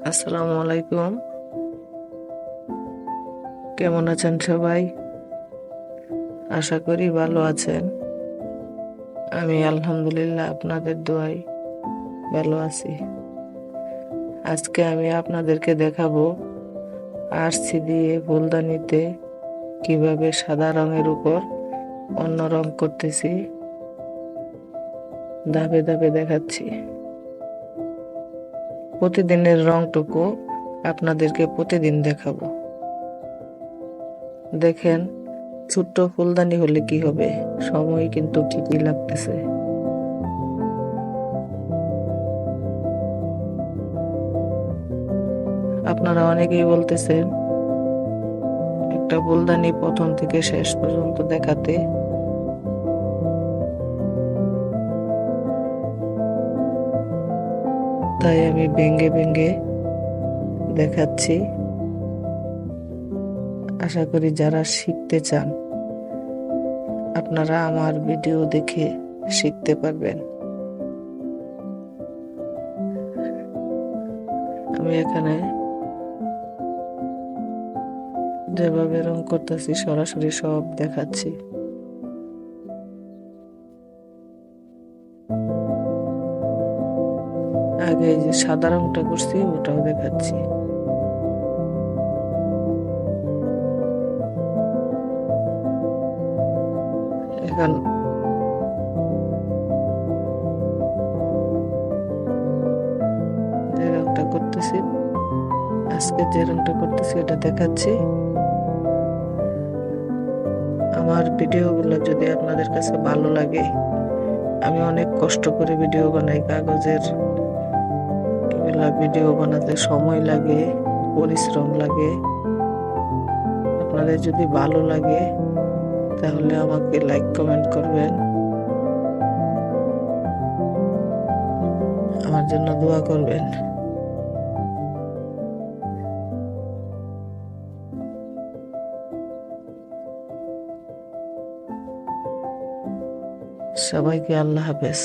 আসসালামু আলাইকুম। কেমন আছেন সবাই? আশা করি ভালো আছেন। আমি আলহামদুলিল্লাহ আপনাদের দোয়ায় ভালো আছি। আজকে আমি আপনাদেরকে দেখাবো আরসি দিয়ে ফুলদানিতে কিভাবে সাদা রঙের উপর অন্য রং করতেছি। ধাপে ধাপে দেখাচ্ছি। প্রতিদিনের রংটুকু আপনাদেরকে প্রতিদিন দেখাবো। দেখেন, ছোট্ট ফুলদানি হলে কি হবে, সময় কিন্তু ঠিকই লাগতেছে। আপনারা অনেকেই বলতেছেন একটা ফুলদানি প্রথম থেকে শেষ পর্যন্ত দেখাতে। তাই আমি ভেঙ্গে ভেঙ্গে দেখাচ্ছি। আশা করি যারা শিখতে চান আপনারা আমার ভিডিও দেখে শিখতে পারবেন। আমি এখানে যেভাবে রং করতেছি সরাসরি সব দেখাচ্ছি। আগে যে সাদা রংটা করছি ওটাও দেখাচ্ছি। এখন যে রংটা করতেছি, আজকে যে রংটা করতেছি এটা দেখাচ্ছি। আমার ভিডিওগুলো যদি আপনাদের কাছে ভালো লাগে, আমি অনেক কষ্ট করে ভিডিও বানাই। কাগজের এগুলা ভিডিও বানাতে সময় লাগে, পরিশ্রম লাগে। আপনাদের যদি ভালো লাগে তাহলে আমাকে লাইক কমেন্ট করবেন, আমার জন্য দোয়া করবেন। সবাইকে আল্লাহ হাফেজ।